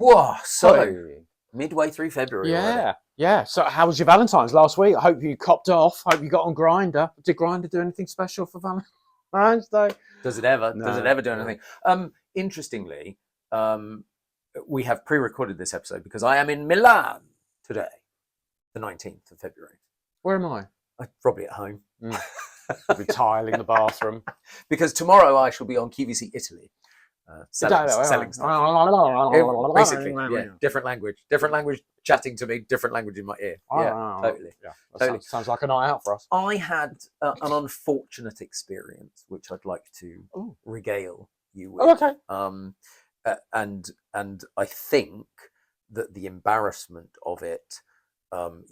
Whoa, so Hey. midway through February already. Yeah. So how was your Valentine's last week? I hope you copped off. Hope you got on Grinder. Did Grinder do anything special for Valentine's Day? Does it ever? No, Does it ever do no. anything? Interestingly, we have pre-recorded this episode because I am in Milan today, the 19th of February. Where am I? Probably at home. You'll be tiling the bathroom. Because tomorrow I shall be on QVC Italy. Selling stuff. Basically, yeah, different language chatting to me, different language in my ear. Yeah, totally. Yeah, totally. Sounds like a night out for us. I had an unfortunate experience, which I'd like to regale you with. Oh, okay. And I think that the embarrassment of it,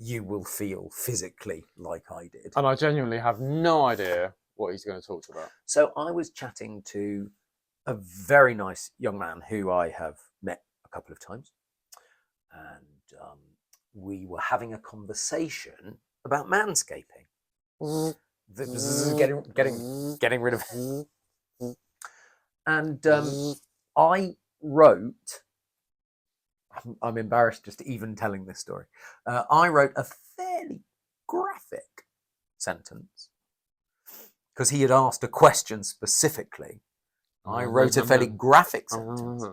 you will feel physically like I did. And I genuinely have no idea what he's going to talk about. So I was chatting to a very nice young man who I have met a couple of times, and we were having a conversation about manscaping. Getting rid of it. And I wrote, I'm embarrassed just even telling this story. I wrote a fairly graphic sentence because he had asked a question specifically. I wrote a fairly graphic sentence.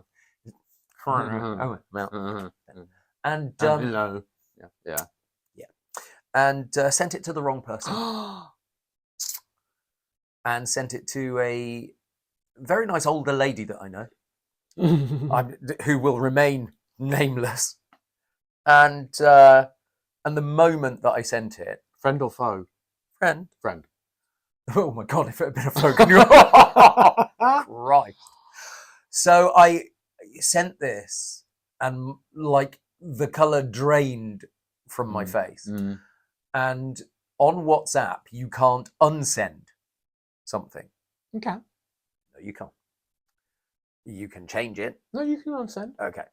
And and sent it to the wrong person. And sent it to a very nice older lady that I know, who will remain nameless. And the moment that I sent it, friend or foe? Friend. Oh my God! If it had been a foe, right. So I sent this, and like the color drained from my face. And on WhatsApp, you can't unsend something. Okay. No, you can't. You can change it. No, you can unsend. Okay.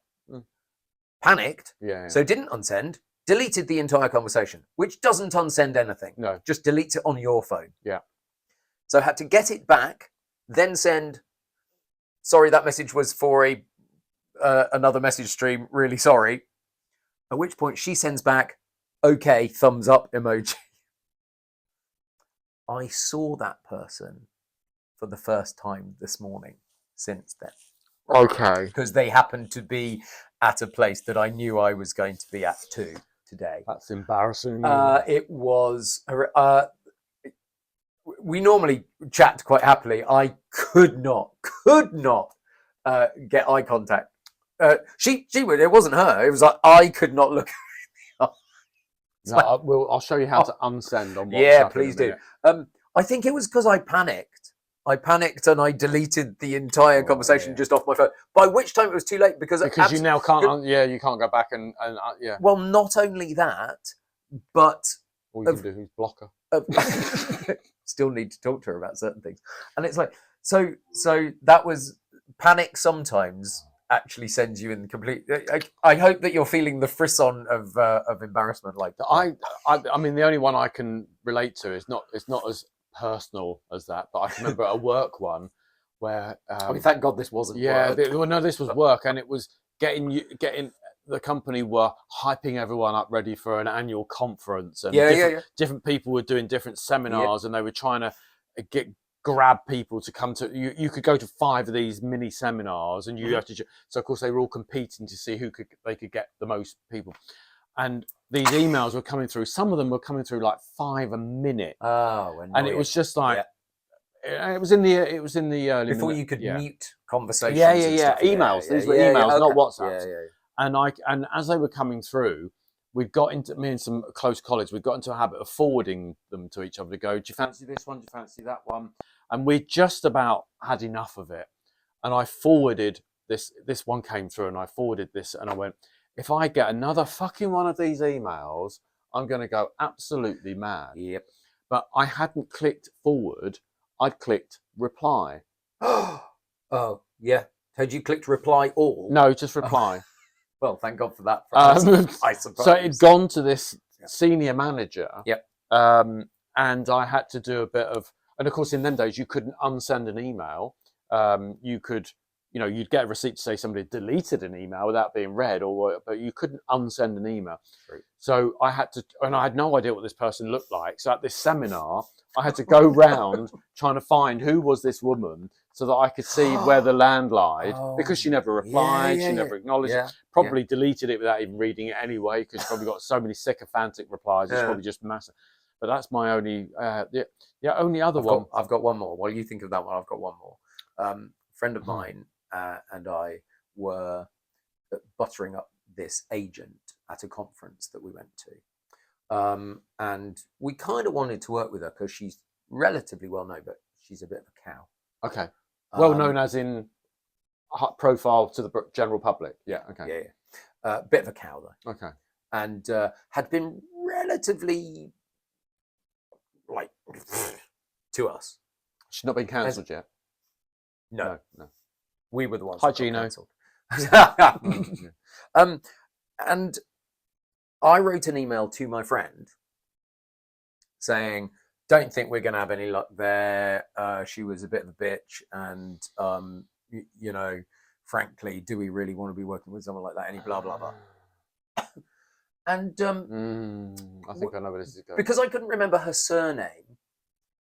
Panicked. Yeah. So didn't unsend. Deleted the entire conversation, which doesn't unsend anything. No. Just deletes it on your phone. Yeah. So I had to get it back, then send, sorry, that message was for another message stream, really sorry. At which point she sends back, okay, thumbs up emoji. I saw that person for the first time this morning since then. Okay. Because they happened to be at a place that I knew I was going to be at too today. That's embarrassing. It was... we normally chat quite happily. I could not get eye contact. She would. It wasn't her. It was like I could not look. No, I'll show you how to unsend on WhatsApp. Yeah, please do. I think it was because I panicked. And I deleted the entire conversation just off my phone. By which time it was too late because you now can't. You can't go back and yeah. Well, not only that, but all you can do is block her. Still need to talk to her about certain things, and it's like so that was panic. Sometimes actually sends you in the complete. I hope that you're feeling the frisson of embarrassment like that. I mean, the only one I can relate to is not as personal as that, but I can remember a work one where I mean, thank God this wasn't work. This was work, and it was getting the company were hyping everyone up ready for an annual conference, and different people were doing different seminars, and they were trying to grab people to come to you could go to 5 of these mini seminars, and you have to, so of course they were all competing to see they could get the most people. And these emails were coming through. Some of them were coming through like 5 a minute. Oh, and it was just like it was in the early before you could mute conversations. Emails. These were emails, not WhatsApps. Yeah. And as they were coming through, we got into, me and some close colleagues, we got into a habit of forwarding them to each other to go, do you fancy this one? Do you fancy that one? And we just about had enough of it. And I forwarded this one came through, and I forwarded this, and I went, if I get another fucking one of these emails, I'm going to go absolutely mad. Yep. But I hadn't clicked forward. I'd clicked reply. Oh, yeah. Had you clicked reply all? No, just reply. Well, thank God for that. I suppose. So it'd gone to this senior manager. Yep. And I had to do a bit of, and of course in them days you couldn't unsend an email. You could you'd get a receipt to say somebody deleted an email without being read, but you couldn't unsend an email. True. So I had to, and I had no idea what this person looked like. So at this seminar, I had to go round trying to find who was this woman so that I could see where the land lied, because she never replied, she never acknowledged it. Probably deleted it without even reading it anyway, because she probably got so many sycophantic replies. It's probably just massive. But that's my only, only other one. I've got one more. While you think of that one, I've got one more. A friend of mine and I were buttering up this agent at a conference that we went to. And we kind of wanted to work with her because she's relatively well known, but she's a bit of a cow. Okay. Well known as in profile to the general public. Yeah. Okay. Yeah. Bit of a cow though. Okay. And had been relatively like to us. She's not been cancelled yet. No. We were the ones. Hi, Gino. And I wrote an email to my friend saying, "Don't think we're going to have any luck there. She was a bit of a bitch, and frankly, do we really want to be working with someone like that? Any blah blah blah." And I think I know where this is going. Because I couldn't remember her surname,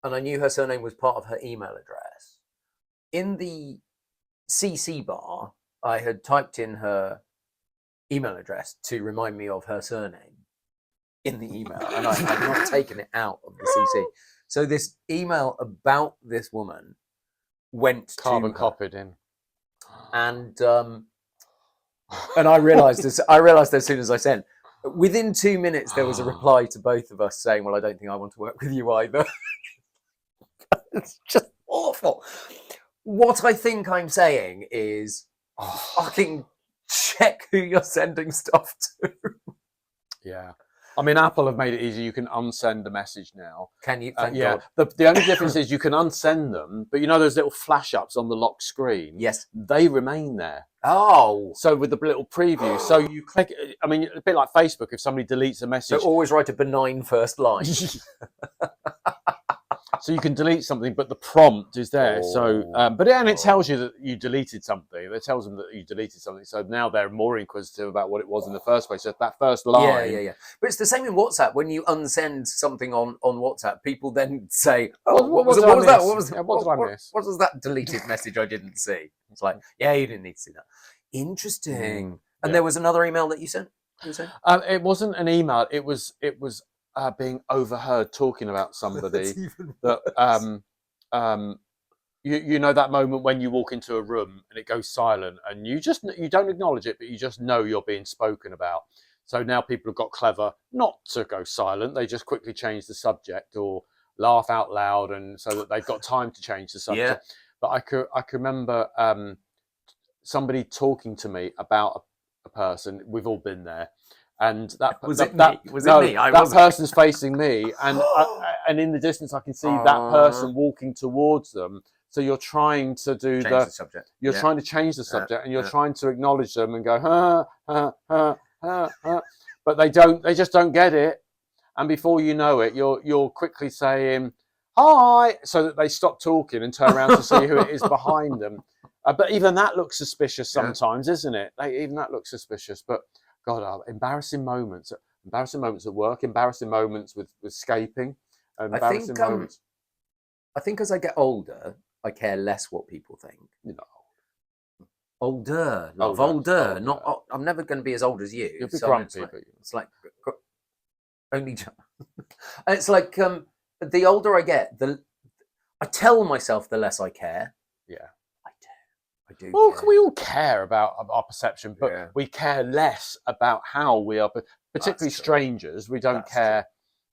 and I knew her surname was part of her email address. In the CC bar, I had typed in her email address to remind me of her surname in the email, and I had not taken it out of the CC. So this email about this woman went carbon to copied in, and I realised this. I realised as soon as I sent. Within 2 minutes, there was a reply to both of us saying, "Well, I don't think I want to work with you either." It's just awful. What I think I'm saying is, fucking check who you're sending stuff to. Yeah. I mean, Apple have made it easy. You can unsend a message now. Can you? Thank God. The only difference is you can unsend them, but those little flash ups on the lock screen? Yes. They remain there. Oh. So with the little preview, so you click, I mean, a bit like Facebook, if somebody deletes a message. So always write a benign first line. So you can delete something, but the prompt is there. So, it tells you that you deleted something. It tells them that you deleted something. So now they're more inquisitive about what it was in the first place. So that first line. Yeah. But it's the same in WhatsApp. When you unsend something on WhatsApp, people then say, what was that? What did I miss? What was that deleted message I didn't see? It's like, you didn't need to see that. Interesting. And there was another email that you sent? It wasn't an email. It was being overheard talking about somebody. That you know that moment when you walk into a room and it goes silent and you don't acknowledge it, but you just know you're being spoken about. So now people have got clever not to go silent. They just quickly change the subject or laugh out loud, and so that they've got time to change the subject. Yeah. But I could remember somebody talking to me about a person. We've all been there. And that person's facing me, and in the distance I can see that person walking towards them. So you're trying to change the subject. You're trying to change the subject, and you're trying to acknowledge them and go but they don't. They just don't get it. And before you know it, you're quickly saying hi, so that they stop talking and turn around to see who it is behind them. But even that looks suspicious sometimes, isn't it? Even that looks suspicious, but. God, embarrassing moments at work, embarrassing moments with escaping, embarrassing moments. I think as I get older, I care less what people think. Older. Not. I'm never going to be as old as you. You'll be grumpy. It's like only. It's like the older I get, I tell myself the less I care. Yeah. I do. Well, we all care about our perception, but we care less about how we are. Particularly strangers, we don't care.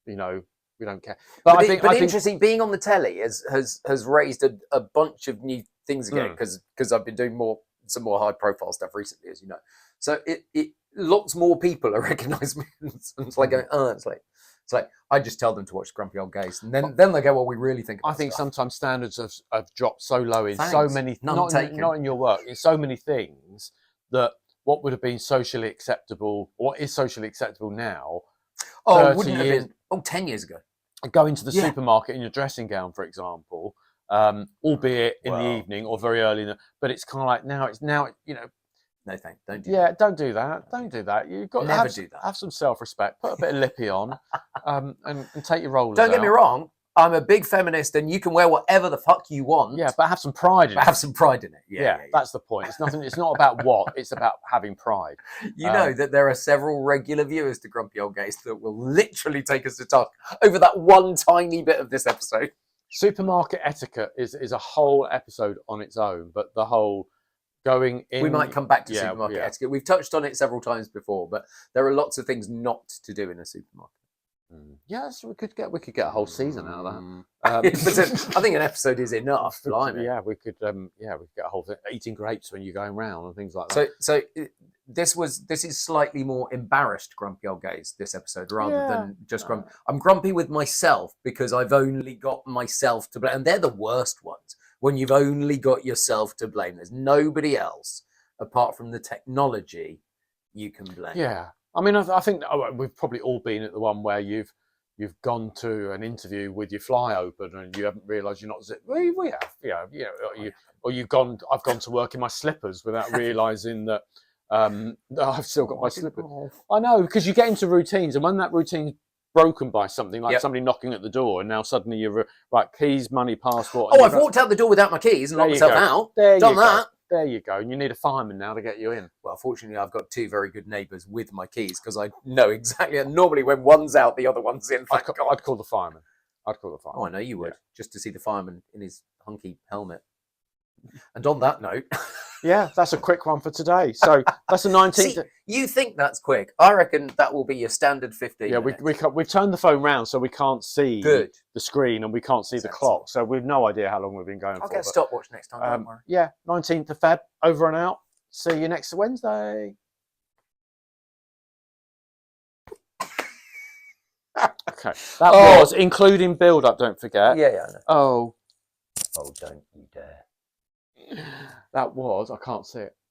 We don't care. But I think interesting. Being on the telly has raised a bunch of new things again because I've been doing some more high profile stuff recently, as you know. So it lots more people are recognise me. It's like going, it's like I just tell them to watch Grumpy Old Gays, and then they go, "Well, we really think." I think sometimes standards have dropped so low in so many, not in your work, in so many things, that what would have been socially acceptable, what is socially acceptable now, 30 years, 10 years ago. Going to the supermarket in your dressing gown, for example, albeit in the evening or very early. But it's kind of like now. No thanks. Don't do that. Don't do that. Don't do that. You've got Never to do that. Have some self-respect. Put a bit of lippy on, and take your rollers. Don't get me wrong. I'm a big feminist, and you can wear whatever the fuck you want. Yeah, but have some pride in it. Have some pride in it. Yeah, that's the point. It's nothing. It's not about what. It's about having pride. You know that there are several regular viewers to Grumpy Old Gays that will literally take us to task over that one tiny bit of this episode. Supermarket etiquette is a whole episode on its own, but the whole going in. We might come back to supermarket etiquette. We've touched on it several times before, but there are lots of things not to do in a supermarket. Yes, we could get a whole season out of that. I think an episode is enough. Yeah, we could get a whole thing. Eating grapes when you're going round and things like that. So this is slightly more embarrassed Grumpy Old Gays this episode rather than just grumpy. I'm grumpy with myself because I've only got myself to blame, and they're the worst ones when you've only got yourself to blame. There's nobody else apart from the technology you can blame. Yeah. I mean, I think we've probably all been at the one where you've gone to an interview with your fly open and you haven't realised you're not zipped. We have, I've gone to work in my slippers without realising that I've still got my slippers. I know, because you get into routines, and when that routine's broken by something like somebody knocking at the door, and now suddenly you're right, keys, money, passport. Oh, I've walked out the door without my keys and locked myself out. Done that. There you go. And you need a fireman now to get you in. Well, fortunately, I've got two very good neighbours with my keys because I know exactly. And normally, when one's out, the other one's in. I'd call the fireman. Oh, I know you would, just to see the fireman in his hunky helmet. And on that note, yeah, that's a quick one for today. So that's the 19th. See, you think that's quick? I reckon that will be your standard 15. Yeah, we've turned the phone round so we can't see the screen and we can't see the clock. So we've no idea how long we've been going for. I'll get a stopwatch next time. Don't worry. Yeah, 19th of Feb, over and out. See you next Wednesday. Okay, that was including build-up. Don't forget. Yeah, I know. Oh, don't you dare. That was. I can't see it.